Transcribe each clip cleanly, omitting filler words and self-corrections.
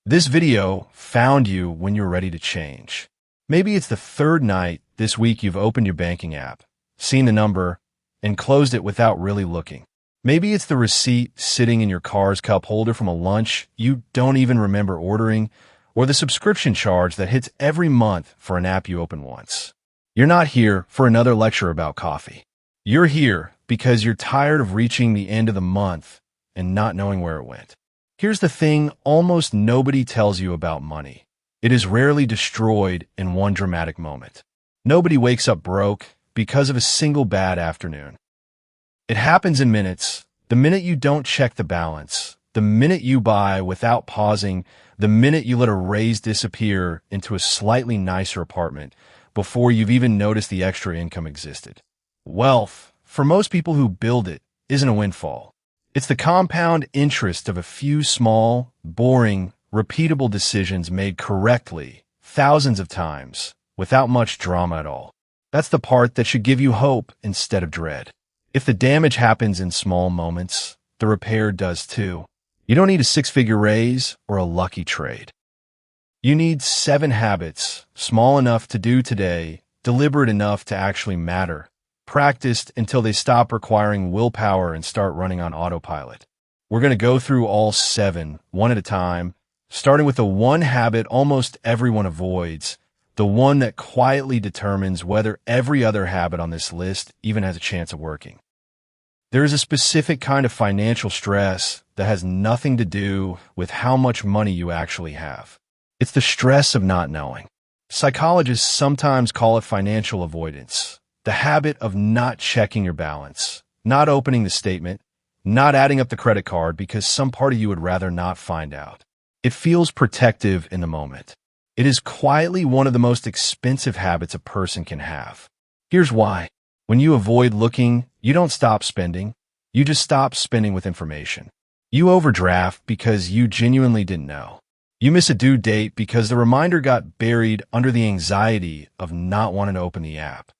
This video found you when you're ready to change. Maybe it's the third night this week you've opened your banking app, seen the number, and closed it without really looking. Maybe it's the receipt sitting in your car's cup holder from a lunch you don't even remember ordering, or the subscription charge that hits every month for an app you open once. You're not here for another lecture about coffee. You're here because you're tired of reaching the end of the month and not knowing where it went. Here's the thing almost nobody tells you about money. It is rarely destroyed in one dramatic moment. Nobody wakes up broke because of a single bad afternoon. It happens in minutes. The minute you don't check the balance, the minute you buy without pausing, the minute you let a raise disappear into a slightly nicer apartment before you've even noticed the extra income existed. Wealth, for most people who build it, isn't a windfall. It's the compound interest of a few small, boring, repeatable decisions made correctly, thousands of times, without much drama at all. That's the part that should give you hope instead of dread. If the damage happens in small moments, the repair does too. You don't need a six-figure raise or a lucky trade. You need 7 habits, small enough to do today, deliberate enough to actually matter, practiced until they stop requiring willpower and start running on autopilot. We're going to go through all 7, one at a time, starting with the one habit almost everyone avoids, the one that quietly determines whether every other habit on this list even has a chance of working. There is a specific kind of financial stress that has nothing to do with how much money you actually have. It's the stress of not knowing. Psychologists sometimes call it financial avoidance. The habit of not checking your balance, not opening the statement, not adding up the credit card because some part of you would rather not find out. It feels protective in the moment. It is quietly one of the most expensive habits a person can have. Here's why. When you avoid looking, you don't stop spending. You just stop spending with information. You overdraft because you genuinely didn't know. You miss a due date because the reminder got buried under the anxiety of not wanting to open the app.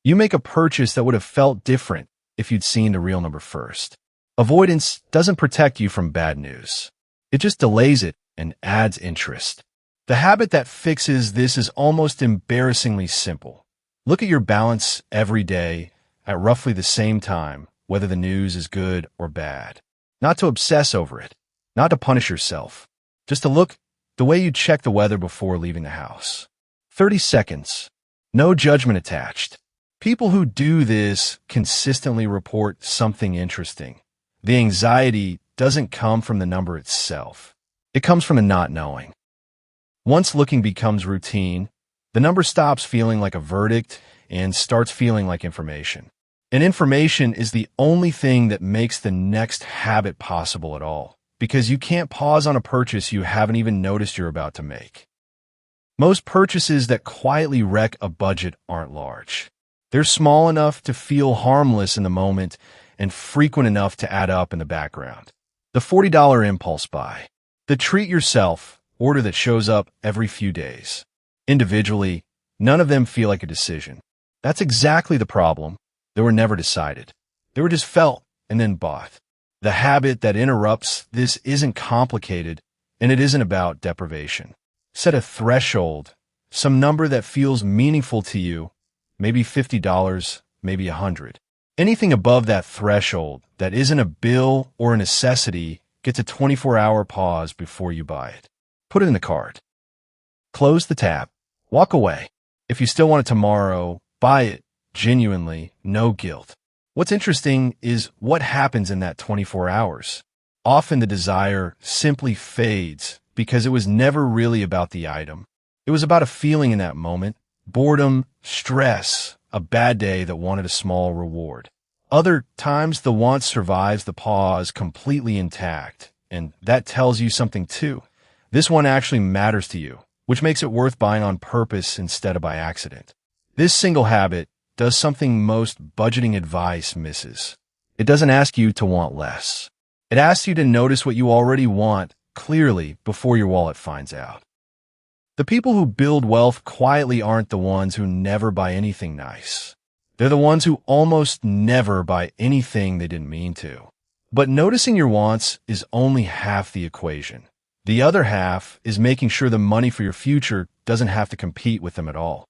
You make a purchase that would have felt different if you'd seen the real number first. Avoidance doesn't protect you from bad news. It just delays it and adds interest. The habit that fixes this is almost embarrassingly simple. Look at your balance every day at roughly the same time, whether the news is good or bad. Not to obsess over it, not to punish yourself, just to look the way you check the weather before leaving the house. 30 seconds. No judgment attached. People who do this consistently report something interesting. The anxiety doesn't come from the number itself. It comes from the not knowing. Once looking becomes routine, the number stops feeling like a verdict and starts feeling like information. And information is the only thing that makes the next habit possible at all, because you can't pause on a purchase you haven't even noticed you're about to make. Most purchases that quietly wreck a budget aren't large. They're small enough to feel harmless in the moment and frequent enough to add up in the background. The $40 impulse buy. The treat yourself order that shows up every few days. Individually, none of them feel like a decision. That's exactly the problem. They were never decided. They were just felt and then bought. The habit that interrupts this isn't complicated, and it isn't about deprivation. Set a threshold, some number that feels meaningful to you. Maybe $50, maybe $100. Anything above that threshold that isn't a bill or a necessity gets a 24-hour pause before you buy it. Put it in the cart. Close the tab. Walk away. If you still want it tomorrow, buy it. Genuinely, no guilt. What's interesting is what happens in that 24 hours. Often the desire simply fades because it was never really about the item. It was about a feeling in that moment. Boredom, stress, a bad day that wanted a small reward. Other times, the want survives the pause completely intact, and that tells you something too. This one actually matters to you, which makes it worth buying on purpose instead of by accident. This single habit does something most budgeting advice misses. It doesn't ask you to want less. It asks you to notice what you already want clearly before your wallet finds out. The people who build wealth quietly aren't the ones who never buy anything nice. They're the ones who almost never buy anything they didn't mean to. But noticing your wants is only half the equation. The other half is making sure the money for your future doesn't have to compete with them at all.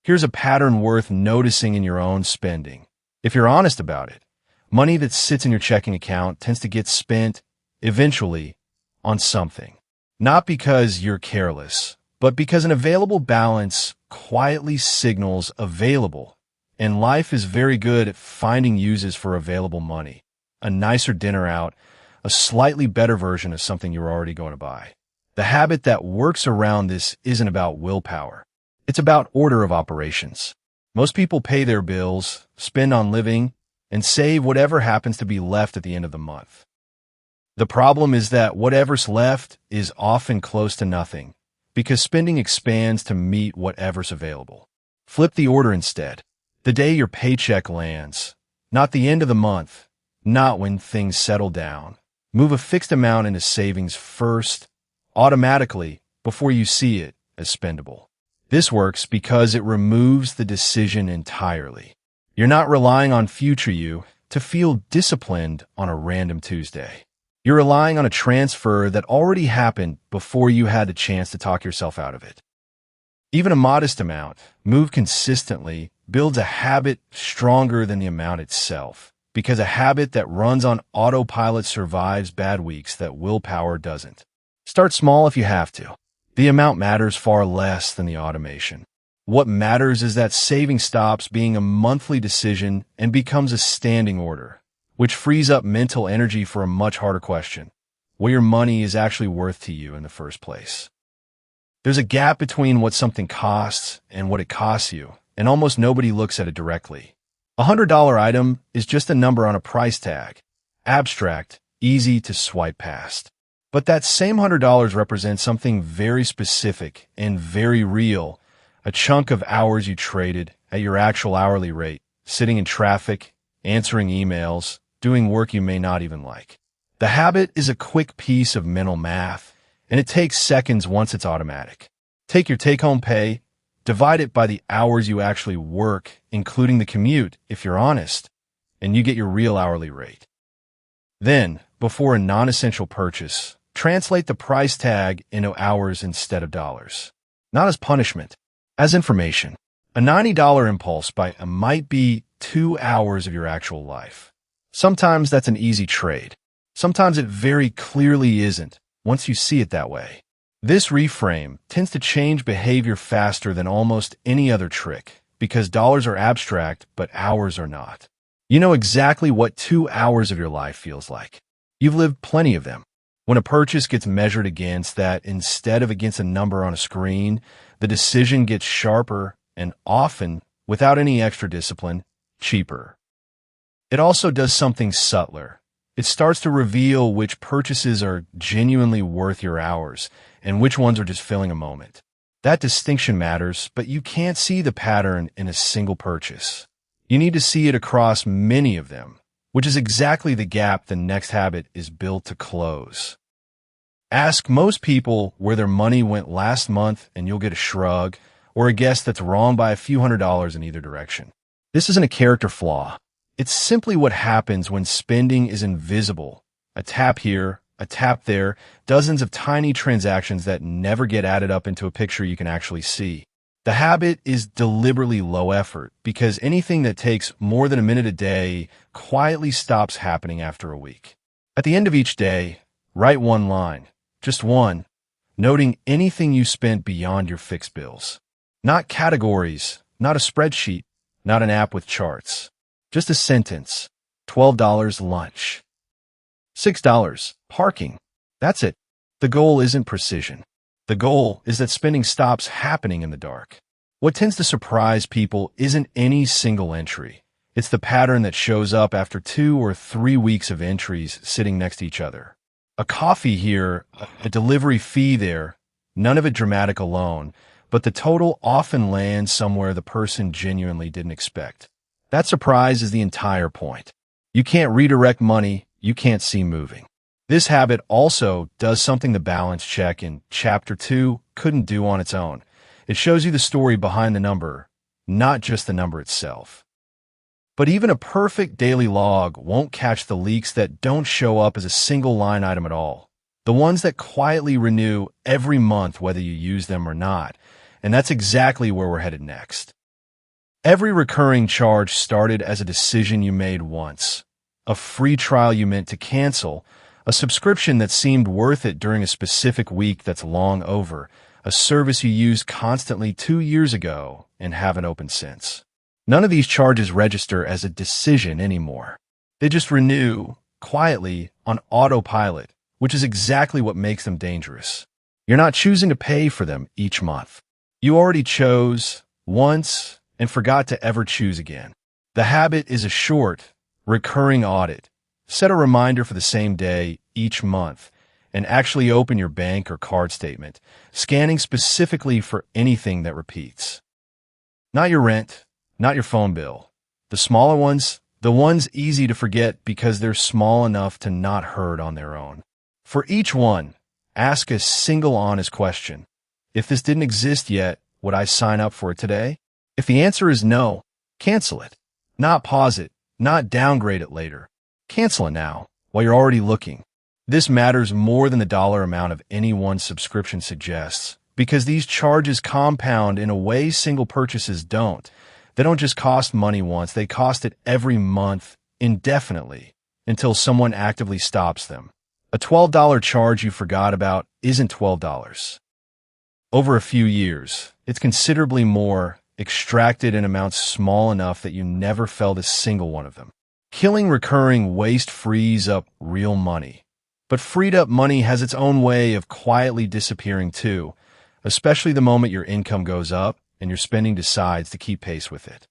Here's a pattern worth noticing in your own spending. If you're honest about it, money that sits in your checking account tends to get spent, eventually, on something. Not because you're careless, but because an available balance quietly signals available, and life is very good at finding uses for available money. A nicer dinner out, a slightly better version of something you're already going to buy. The habit that works around this isn't about willpower. It's about order of operations. Most people pay their bills, spend on living, and save whatever happens to be left at the end of the month. The problem is that whatever's left is often close to nothing, because spending expands to meet whatever's available. Flip the order instead. The day your paycheck lands, not the end of the month, not when things settle down. Move a fixed amount into savings first, automatically, before you see it as spendable. This works because it removes the decision entirely. You're not relying on future you to feel disciplined on a random Tuesday. You're relying on a transfer that already happened before you had the chance to talk yourself out of it. Even a modest amount, moved consistently, builds a habit stronger than the amount itself, because a habit that runs on autopilot survives bad weeks that willpower doesn't. Start small if you have to. The amount matters far less than the automation. What matters is that saving stops being a monthly decision and becomes a standing order, which frees up mental energy for a much harder question: what your money is actually worth to you in the first place. There's a gap between what something costs and what it costs you, and almost nobody looks at it directly. A $100 item is just a number on a price tag, abstract, easy to swipe past. But that same $100 represents something very specific and very real, a chunk of hours you traded at your actual hourly rate, sitting in traffic, answering emails, doing work you may not even like. The habit is a quick piece of mental math, and it takes seconds once it's automatic. Take your take-home pay, divide it by the hours you actually work, including the commute, if you're honest, and you get your real hourly rate. Then, before a non-essential purchase, translate the price tag into hours instead of dollars. Not as punishment, as information. A $90 impulse buy might be 2 hours of your actual life. Sometimes that's an easy trade. Sometimes it very clearly isn't, once you see it that way. This reframe tends to change behavior faster than almost any other trick, because dollars are abstract, but hours are not. You know exactly what 2 hours of your life feels like. You've lived plenty of them. When a purchase gets measured against that instead of against a number on a screen, the decision gets sharper and often, without any extra discipline, cheaper. It also does something subtler. It starts to reveal which purchases are genuinely worth your hours and which ones are just filling a moment. That distinction matters, but you can't see the pattern in a single purchase. You need to see it across many of them, which is exactly the gap the next habit is built to close. Ask most people where their money went last month and you'll get a shrug or a guess that's wrong by a few $100s in either direction. This isn't a character flaw. It's simply what happens when spending is invisible. A tap here, a tap there, dozens of tiny transactions that never get added up into a picture you can actually see. The habit is deliberately low effort because anything that takes more than a minute a day quietly stops happening after a week. At the end of each day, write one line, just one, noting anything you spent beyond your fixed bills. Not categories, not a spreadsheet, not an app with charts. Just a sentence. $12 lunch. $6 parking. That's it. The goal isn't precision. The goal is that spending stops happening in the dark. What tends to surprise people isn't any single entry. It's the pattern that shows up after 2 or 3 weeks of entries sitting next to each other. A coffee here, a delivery fee there, none of it dramatic alone, but the total often lands somewhere the person genuinely didn't expect. That surprise is the entire point. You can't redirect money you can't see moving. This habit also does something the balance check in Chapter 2 couldn't do on its own. It shows you the story behind the number, not just the number itself. But even a perfect daily log won't catch the leaks that don't show up as a single line item at all. The ones that quietly renew every month whether you use them or not. And that's exactly where we're headed next. Every recurring charge started as a decision you made once, a free trial you meant to cancel, a subscription that seemed worth it during a specific week that's long over, a service you used constantly 2 years ago and haven't opened since. None of these charges register as a decision anymore. They just renew, quietly, on autopilot, which is exactly what makes them dangerous. You're not choosing to pay for them each month. You already chose once and forgot to ever choose again. The habit is a short, recurring audit. Set a reminder for the same day each month and actually open your bank or card statement, scanning specifically for anything that repeats. Not your rent, not your phone bill. The smaller ones, the ones easy to forget because they're small enough to not hurt on their own. For each one, ask a single honest question. If this didn't exist yet, would I sign up for it today? If the answer is no, cancel it. Not pause it, not downgrade it later. Cancel it now, while you're already looking. This matters more than the dollar amount of any one subscription suggests, because these charges compound in a way single purchases don't. They don't just cost money once, they cost it every month, indefinitely, until someone actively stops them. A $12 charge you forgot about isn't $12. Over a few years, it's considerably more, extracted in amounts small enough that you never felt a single one of them. Killing recurring waste frees up real money. But freed up money has its own way of quietly disappearing too, especially the moment your income goes up and your spending decides to keep pace with it.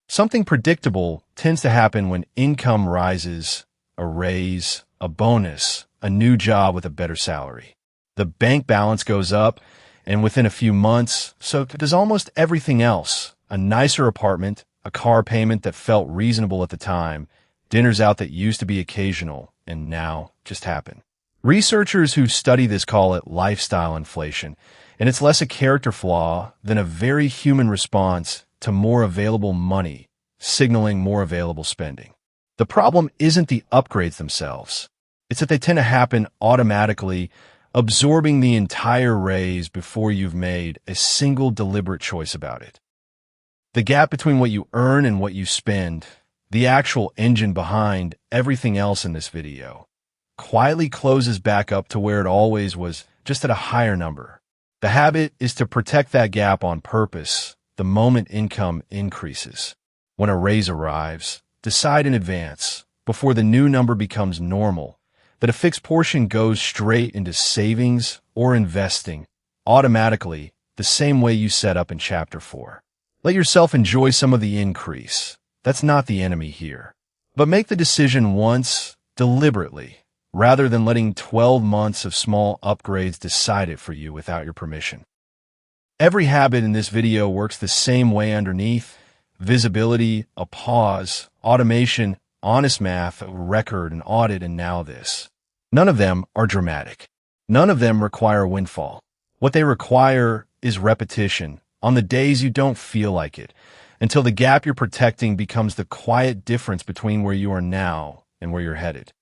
Something predictable tends to happen when income rises, a raise, a bonus, a new job with a better salary. The bank balance goes up, and within a few months, so does almost everything else. A nicer apartment, a car payment that felt reasonable at the time, dinners out that used to be occasional and now just happen. Researchers who study this call it lifestyle inflation, and it's less a character flaw than a very human response to more available money, signaling more available spending. The problem isn't the upgrades themselves. It's that they tend to happen automatically, absorbing the entire raise before you've made a single deliberate choice about it. The gap between what you earn and what you spend, the actual engine behind everything else in this video, quietly closes back up to where it always was, just at a higher number. The habit is to protect that gap on purpose the moment income increases. When a raise arrives, decide in advance, before the new number becomes normal, that a fixed portion goes straight into savings or investing, automatically, the same way you set up in Chapter 4. Let yourself enjoy some of the increase. That's not the enemy here. But make the decision once, deliberately, rather than letting 12 months of small upgrades decide it for you without your permission. Every habit in this video works the same way underneath: visibility, a pause, automation, honest math, a record, an audit, and now this. None of them are dramatic. None of them require a windfall. What they require is repetition on the days you don't feel like it, until the gap you're protecting becomes the quiet difference between where you are now and where you're headed.